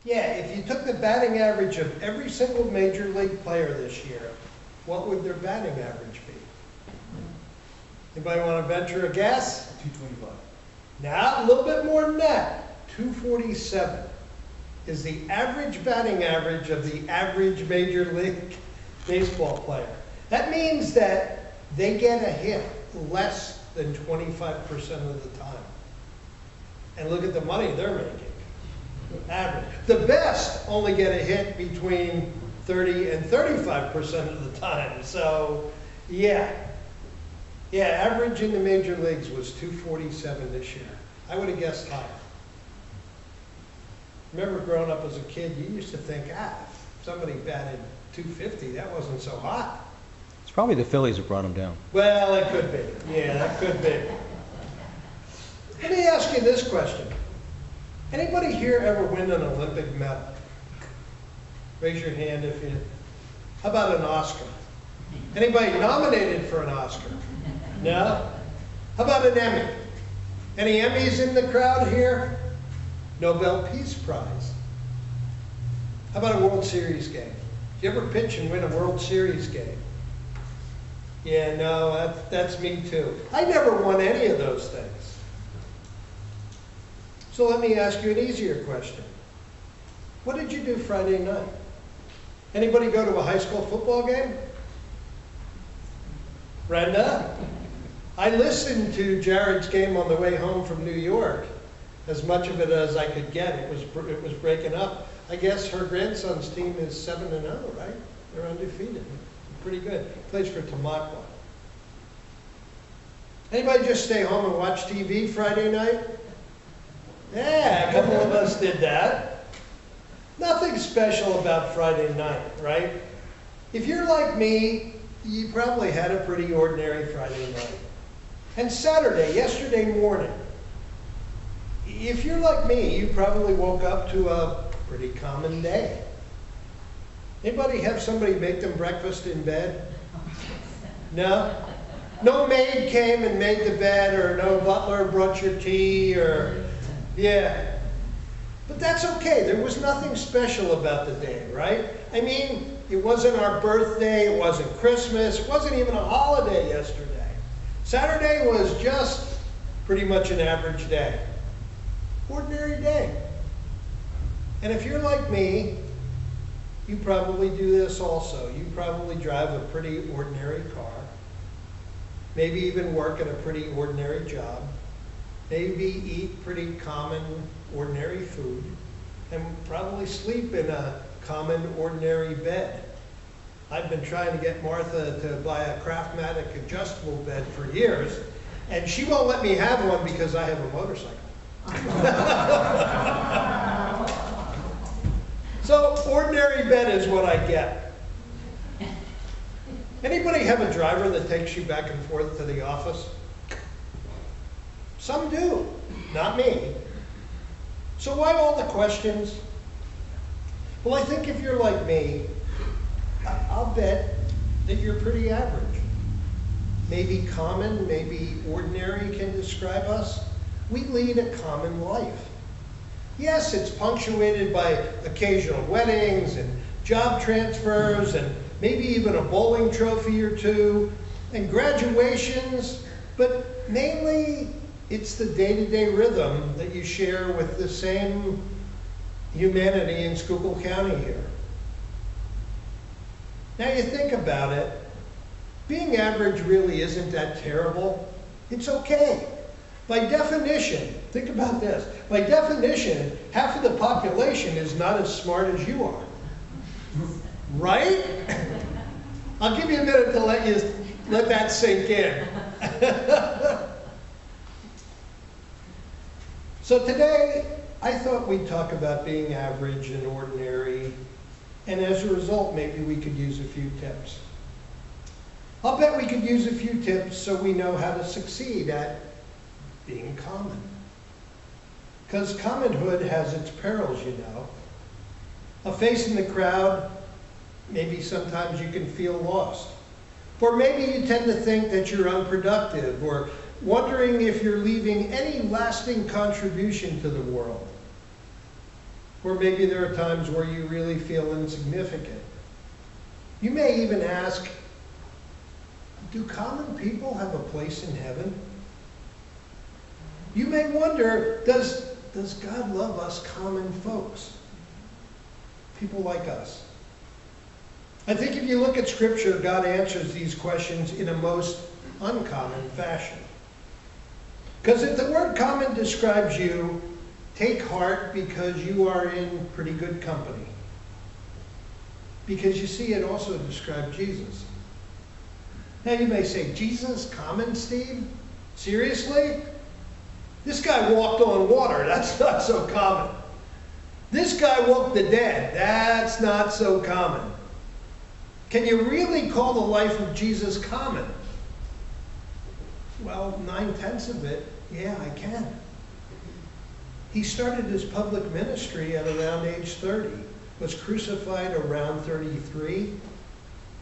Yeah, if you took the batting average of every single major league player this year, what would their batting average be? Anybody want to venture a guess? 225. Now, a little bit more than that. 247 is the average batting average of the average major league baseball player. That means that they get a hit less than 25% of the time. And look at the money they're making. Average. The best only get a hit between 30 and 35% of the time. So, yeah. Yeah, average in the major leagues was 247 this year. I would have guessed higher. Remember growing up as a kid, you used to think, if somebody batted 250, that wasn't so hot. It's probably the Phillies who brought him down. Well, it could be. Yeah, that could be. Let me ask you this question. Anybody here ever win an Olympic medal? Raise your hand if you... How about an Oscar? Anybody nominated for an Oscar? No? How about an Emmy? Any Emmys in the crowd here? Nobel Peace Prize. How about a World Series game? Do you ever pitch and win a World Series game? Yeah, no, that's me too. I never won any of those things. So let me ask you an easier question. What did you do Friday night? Anybody go to a high school football game? Brenda? I listened to Jared's game on the way home from New York, as much of it as I could get. It was breaking up. I guess her grandson's team is 7-0, right? They're undefeated. Pretty good. Plays for Tamaqua. Anybody just stay home and watch TV Friday night? Yeah, a couple of us did that. Nothing special about Friday night, right? If you're like me, you probably had a pretty ordinary Friday night. And Saturday, yesterday morning, if you're like me, you probably woke up to a pretty common day. Anybody have somebody make them breakfast in bed? No? No maid came and made the bed, or no butler brought your tea, or... Yeah. But that's okay. There was nothing special about the day, right? I mean, it wasn't our birthday, it wasn't Christmas, it wasn't even a holiday yesterday. Saturday was just pretty much an average day. Ordinary day. And if you're like me, you probably do this also. You probably drive a pretty ordinary car. Maybe even work at a pretty ordinary job. Maybe eat pretty common, ordinary food. And probably sleep in a common, ordinary bed. I've been trying to get Martha to buy a Craftmatic adjustable bed for years, and she won't let me have one because I have a motorcycle. So, ordinary bed is what I get. Anybody have a driver that takes you back and forth to the office? Some do, not me. So why all the questions? Well, I think if you're like me, I'll bet that you're pretty average. Maybe common, maybe ordinary can describe us. We lead a common life. Yes, it's punctuated by occasional weddings and job transfers and maybe even a bowling trophy or two and graduations, but mainly it's the day-to-day rhythm that you share with the same humanity in Schuylkill County here. Now you think about it, being average really isn't that terrible. It's okay. By definition, think about this. By definition, half of the population is not as smart as you are. Right? I'll give you a minute to let that sink in. So today, I thought we'd talk about being average and ordinary, and as a result, maybe we could use a few tips. I'll bet we could use a few tips so we know how to succeed at being common. Because commonhood has its perils, you know. A face in the crowd, maybe sometimes you can feel lost. Or maybe you tend to think that you're unproductive, or wondering if you're leaving any lasting contribution to the world. Or maybe there are times where you really feel insignificant. You may even ask, do common people have a place in heaven? You may wonder, does God love us common folks? People like us. I think if you look at Scripture, God answers these questions in a most uncommon fashion. Because if the word common describes you, take heart because you are in pretty good company. Because you see, it also describes Jesus. Now you may say, Jesus common, Steve? Seriously? This guy walked on water. That's not so common. This guy woke the dead. That's not so common. Can you really call the life of Jesus common? Well, 9/10 of it, yeah, I can. He started his public ministry at around age 30, was crucified around 33.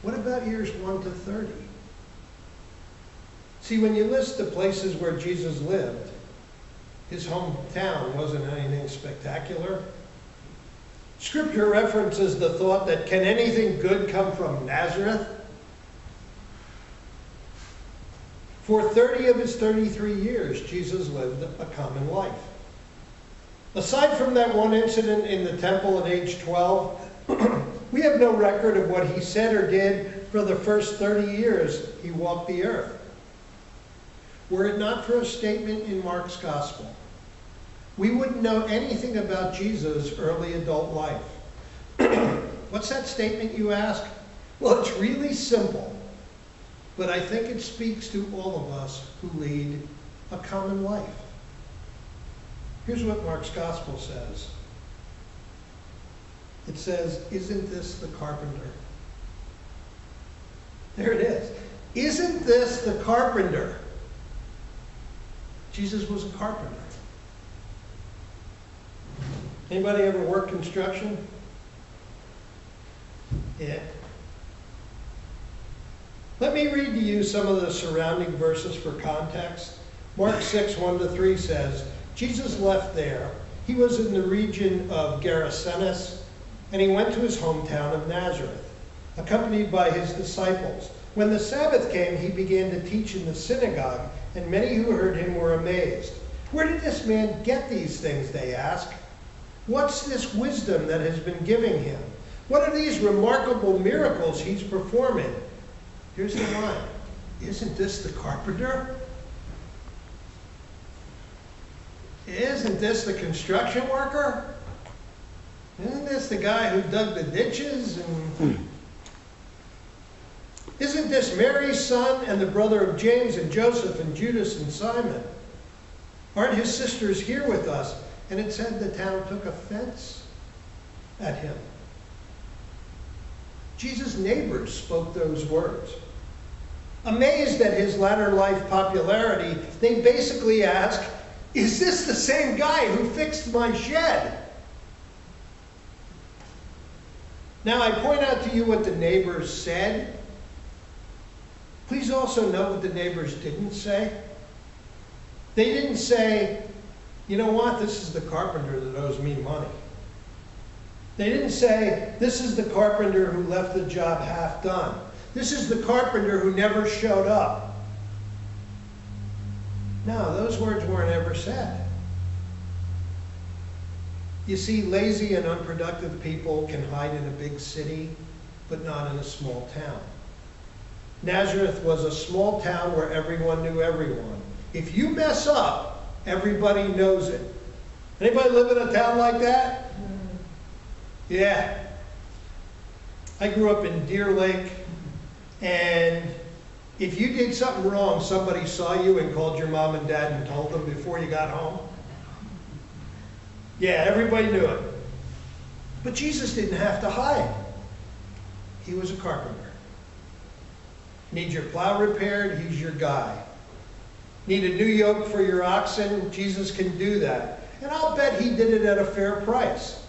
What about years 1 to 30? See, when you list the places where Jesus lived, his hometown wasn't anything spectacular. Scripture references the thought that can anything good come from Nazareth? For 30 of his 33 years, Jesus lived a common life. Aside from that one incident in the temple at age 12, we have no record of what he said or did for the first 30 years he walked the earth. Were it not for a statement in Mark's gospel, we wouldn't know anything about Jesus' early adult life. What's that statement, you ask? Well, it's really simple, but I think it speaks to all of us who lead a common life. Here's what Mark's gospel says. It says, isn't this the carpenter? There it is. Isn't this the carpenter? Jesus was a carpenter. Anybody ever work construction? Yeah. Let me read to you some of the surrounding verses for context. Mark 6, 1-3 says, Jesus left there. He was in the region of Gerasenes, and he went to his hometown of Nazareth, accompanied by his disciples. When the Sabbath came, he began to teach in the synagogue, and many who heard him were amazed. Where did this man get these things, they asked? What's this wisdom that has been given him? What are these remarkable miracles he's performing? Here's the line. Isn't this the carpenter? Isn't this the construction worker? Isn't this the guy who dug the ditches? And isn't this Mary's son and the brother of James and Joseph and Judas and Simon? Aren't his sisters here with us? And it said the town took offense at him. Jesus' neighbors spoke those words. Amazed at his latter life popularity, they basically asked, is this the same guy who fixed my shed? Now I point out to you what the neighbors said. Please also note what the neighbors didn't say. They didn't say, you know what, this is the carpenter that owes me money. They didn't say, this is the carpenter who left the job half done. This is the carpenter who never showed up. No, those words weren't ever said. You see, lazy and unproductive people can hide in a big city, but not in a small town. Nazareth was a small town where everyone knew everyone. If you mess up, everybody knows it. Anybody live in a town like that? Yeah. I grew up in Deer Lake, and if you did something wrong, somebody saw you and called your mom and dad and told them before you got home. Yeah, everybody knew it. But Jesus didn't have to hide. He was a carpenter. Need your plow repaired? He's your guy. Need a new yoke for your oxen? Jesus can do that. And I'll bet he did it at a fair price.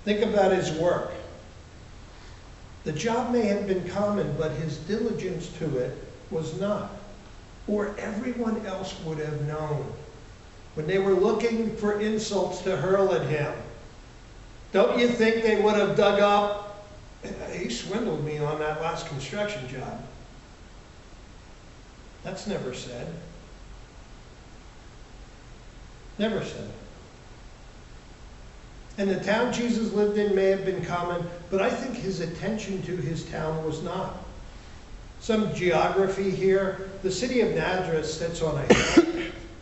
Think about his work. The job may have been common, but his diligence to it was not. Or everyone else would have known. when they were looking for insults to hurl at him, don't you think they would have dug up, he swindled me on that last construction job? That's never said. Never said. And the town Jesus lived in may have been common, but I think his attention to his town was not. Some geography here. The city of Nazareth sits on a hill.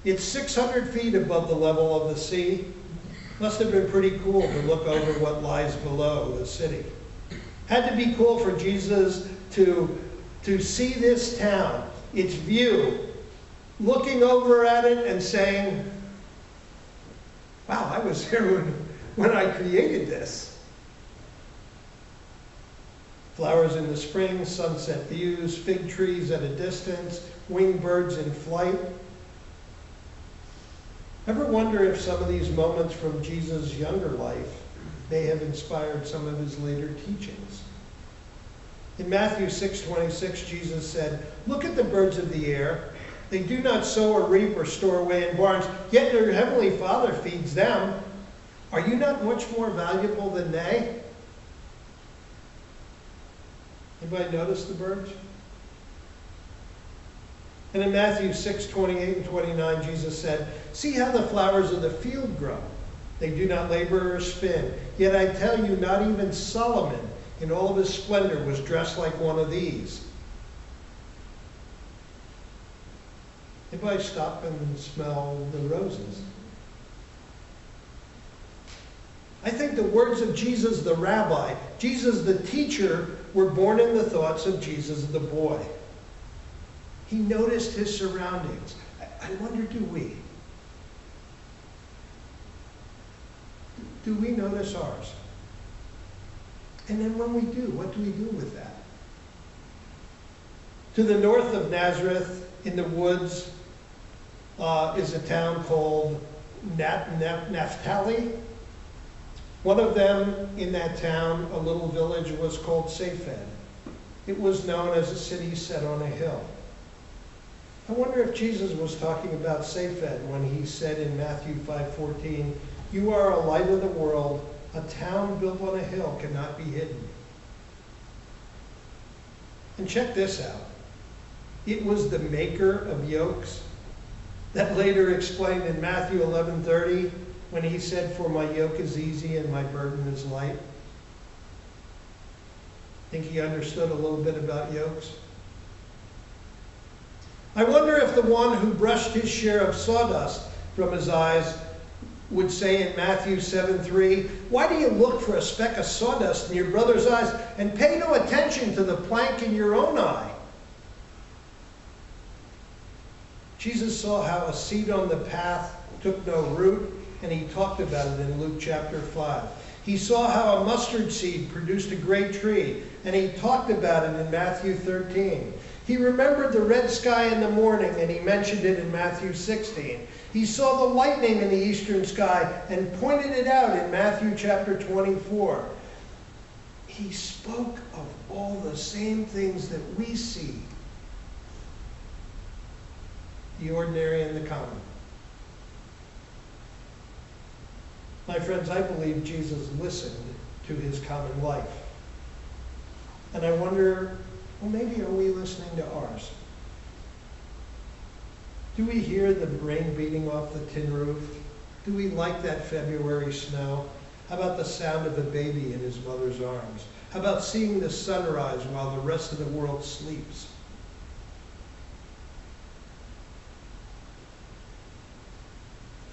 It's 600 feet above the level of the sea. Must have been pretty cool to look over what lies below the city. Had to be cool for Jesus to see this town, its view, looking over at it and saying, wow, I was here when I created this. Flowers in the spring, sunset views, fig trees at a distance, winged birds in flight. Ever wonder if some of these moments from Jesus' younger life may have inspired some of his later teachings? In Matthew 6:26, Jesus said, "Look at the birds of the air. They do not sow or reap or store away in barns, yet your heavenly Father feeds them. Are you not much more valuable than they?" Anybody notice the birds? And in Matthew 6:28 and 29, Jesus said, "See how the flowers of the field grow. They do not labor or spin. Yet I tell you, not even Solomon in all of his splendor was dressed like one of these." Anybody stop and smell the roses? I think the words of Jesus the rabbi, Jesus the teacher, were born in the thoughts of Jesus the boy. He noticed his surroundings. I wonder, do we? Do we notice ours? And then when we do, what do we do with that? To the north of Nazareth, in the woods, is a town called Naphtali. One of them in that town, a little village, was called Safed. It was known as a city set on a hill. I wonder if Jesus was talking about Safed when he said in Matthew 5:14, "You are a light of the world. A town built on a hill cannot be hidden." And check this out. It was the maker of yokes that later explained in Matthew 11:30 when he said, "For my yoke is easy and my burden is light." Think he understood a little bit about yokes? I wonder if the one who brushed his share of sawdust from his eyes would say in Matthew 7:3, "Why do you look for a speck of sawdust in your brother's eyes and pay no attention to the plank in your own eye?" Jesus saw how a seed on the path took no root, and he talked about it in Luke chapter 5. He saw how a mustard seed produced a great tree, and he talked about it in Matthew 13. He remembered the red sky in the morning, and he mentioned it in Matthew 16. He saw the lightning in the eastern sky and pointed it out in Matthew chapter 24. He spoke of all the same things that we see, the ordinary and the common. My friends, I believe Jesus listened to his common life. And I wonder, well, maybe are we listening to ours? Do we hear the rain beating off the tin roof? Do we like that February snow? How about the sound of a baby in his mother's arms? How about seeing the sunrise while the rest of the world sleeps?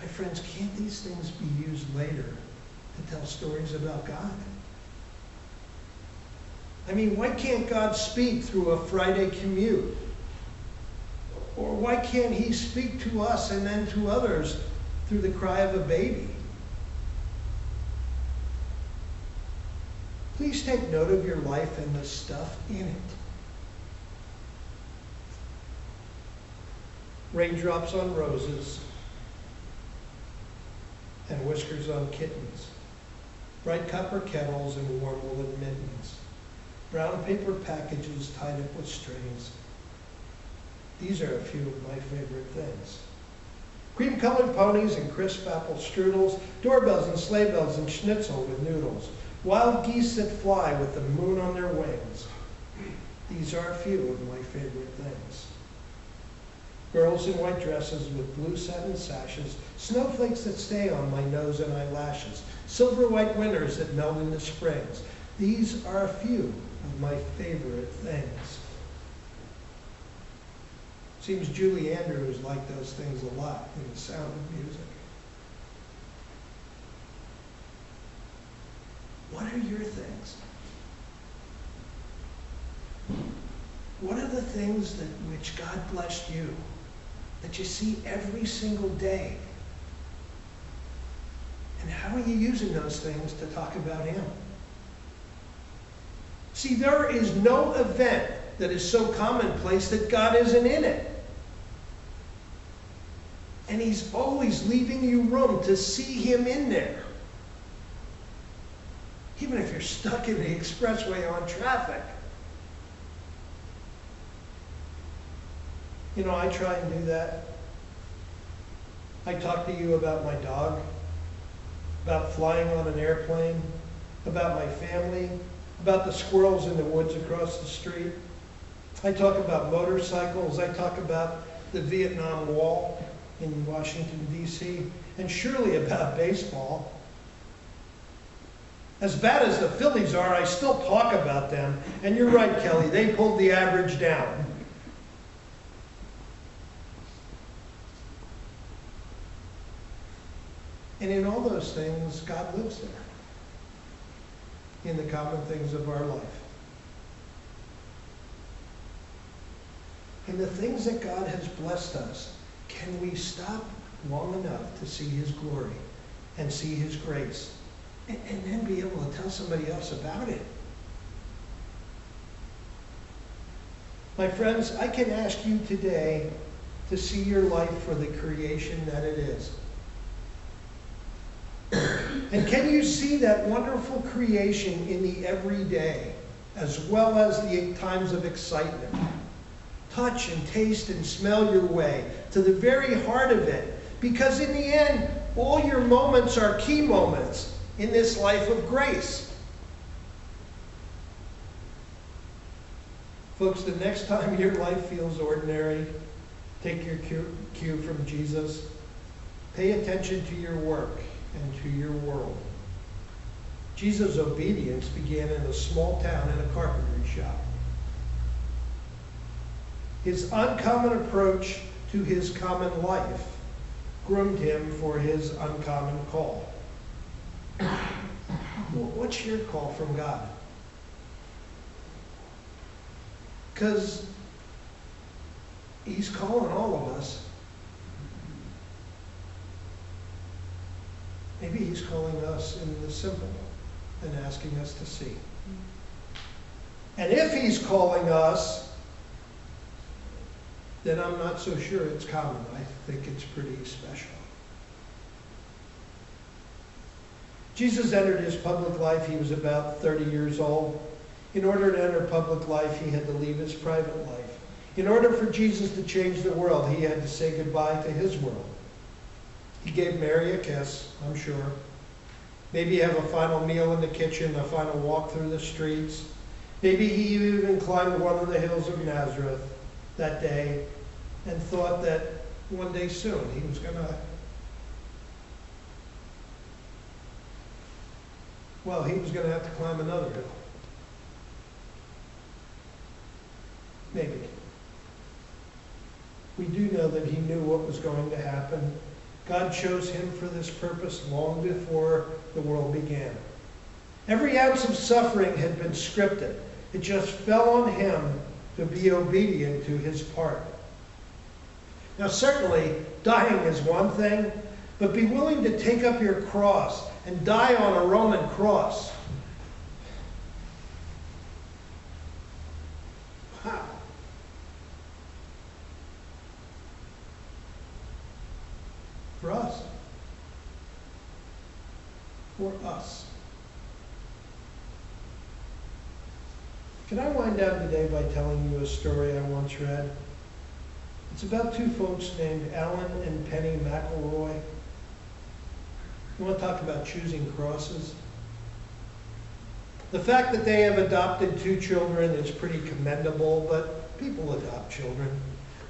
My friends, can't these things be used later to tell stories about God? I mean, why can't God speak through a Friday commute? Or why can't he speak to us and then to others through the cry of a baby? Please take note of your life and the stuff in it. Raindrops on roses and whiskers on kittens. Bright copper kettles and warm woolen mittens. Brown paper packages tied up with strings. These are a few of my favorite things. Cream-colored ponies and crisp apple strudels, doorbells and sleigh bells and schnitzel with noodles, wild geese that fly with the moon on their wings. These are a few of my favorite things. Girls in white dresses with blue satin sashes, snowflakes that stay on my nose and eyelashes, silver white winters that melt into springs. These are a few of my favorite things. Seems Julie Andrews liked those things a lot in The Sound of Music. What are your things? What are the things that which God blessed you, that you see every single day? And how are you using those things to talk about Him? See, there is no event that is so commonplace that God isn't in it. And He's always leaving you room to see Him in there. Even if you're stuck in the expressway on traffic. You know, I try and do that. I talk to you about my dog, about flying on an airplane, about my family, about the squirrels in the woods across the street. I talk about motorcycles. I talk about the Vietnam Wall in Washington, D.C., and surely about baseball. As bad as the Phillies are, I still talk about them. And you're right, Kelly, they pulled the average down. And in all those things, God lives there. In the common things of our life. In the things that God has blessed us, can we stop long enough to see His glory and see His grace? And then be able to tell somebody else about it. My friends, I can ask you today to see your life for the creation that it is. And can you see that wonderful creation in the everyday, as well as the times of excitement? Touch and taste and smell your way to the very heart of it. Because in the end, all your moments are key moments in this life of grace. Folks, the next time your life feels ordinary, take your cue from Jesus. Pay attention to your work and to your world. Jesus' obedience began in a small town in a carpentry shop. His uncommon approach to his common life groomed him for his uncommon call. What's your call from God? Because He's calling all of us. Maybe He's calling us in the simple and asking us to see. And if He's calling us, then I'm not so sure it's common. I think it's pretty special. Jesus entered His public life. He was about 30 years old. In order to enter public life, He had to leave His private life. In order for Jesus to change the world, He had to say goodbye to His world. He gave Mary a kiss, I'm sure. Maybe have a final meal in the kitchen, a final walk through the streets. Maybe He even climbed one of the hills of Nazareth that day and thought that one day soon He was going to have to climb another hill. Maybe. We do know that He knew what was going to happen. God chose Him for this purpose long before the world began. Every ounce of suffering had been scripted. It just fell on Him to be obedient to His part. Now certainly, dying is one thing, but be willing to take up your cross and die on a Roman cross. Wow. For us. For us. Can I wind down today by telling you a story I once read? It's about two folks named Alan and Penny McElroy. You want to talk about choosing crosses? The fact that they have adopted two children is pretty commendable, but people adopt children.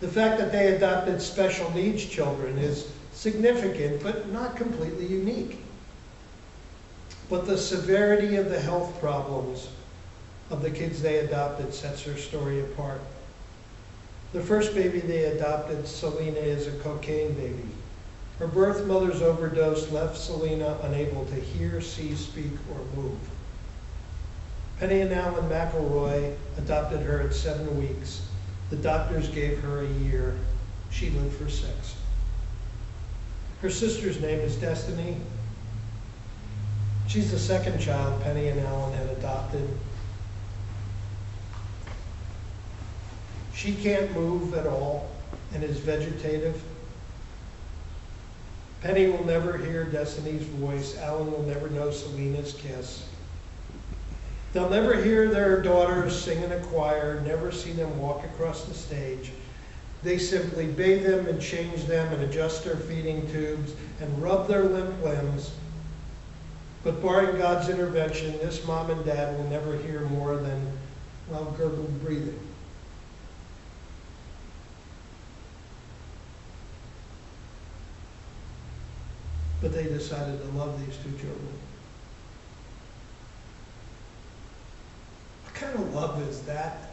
The fact that they adopted special needs children is significant, but not completely unique. But the severity of the health problems of the kids they adopted sets their story apart. The first baby they adopted, Selena, is a cocaine baby. Her birth mother's overdose left Selena unable to hear, see, speak, or move. Penny and Alan McElroy adopted her at 7 weeks. The doctors gave her a year. She lived for 6. Her sister's name is Destiny. She's the second child Penny and Alan had adopted. She can't move at all and is vegetative. Penny will never hear Destiny's voice. Alan will never know Selena's kiss. They'll never hear their daughters sing in a choir, never see them walk across the stage. They simply bathe them and change them and adjust their feeding tubes and rub their limp limbs. But barring God's intervention, this mom and dad will never hear more than, well, gurgled breathing. But they decided to love these two children. What kind of love is that?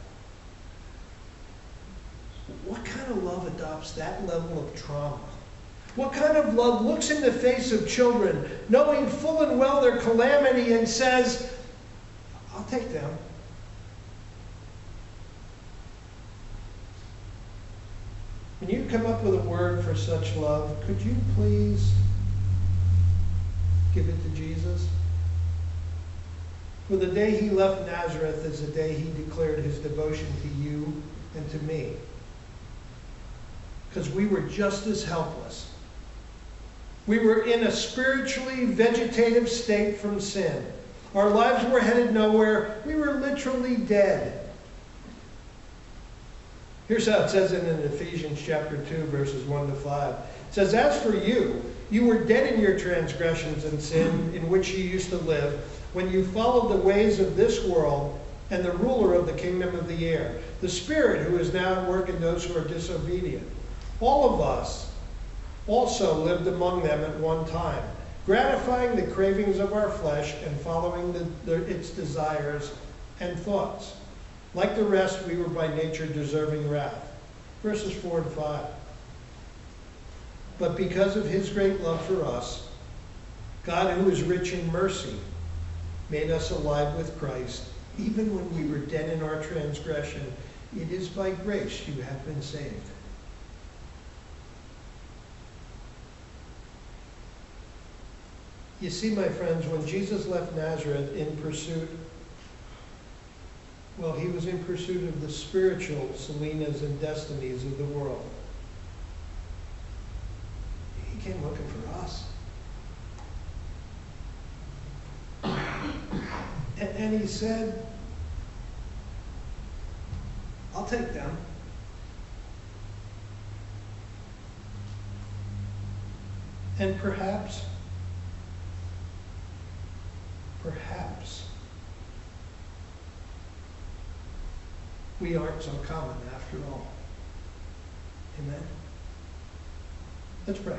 What kind of love adopts that level of trauma? What kind of love looks in the face of children, knowing full and well their calamity, and says, I'll take them. When you come up with a word for such love, could you please give it to Jesus? For the day he left Nazareth is the day he declared his devotion to you and to me. Because we were just as helpless. We were in a spiritually vegetative state from sin. Our lives were headed nowhere. We were literally dead. Here's how it says it in Ephesians chapter 2, verses 1 to 5. It says, as for you, you were dead in your transgressions and sin in which you used to live, when you followed the ways of this world and the ruler of the kingdom of the air, the spirit who is now at work in those who are disobedient. All of us also lived among them at one time, gratifying the cravings of our flesh and following its desires and thoughts. Like the rest, we were by nature deserving wrath. Verses 4 and 5. But because of his great love for us, God, who is rich in mercy, made us alive with Christ, even when we were dead in our transgression. It is by grace you have been saved. You see, my friends, when Jesus left Nazareth in pursuit, well, he was in pursuit of the spiritual Selenas and Destinies of the world. He came looking for us. And he said, I'll take them. And perhaps we aren't so common after all. Amen? Let's pray.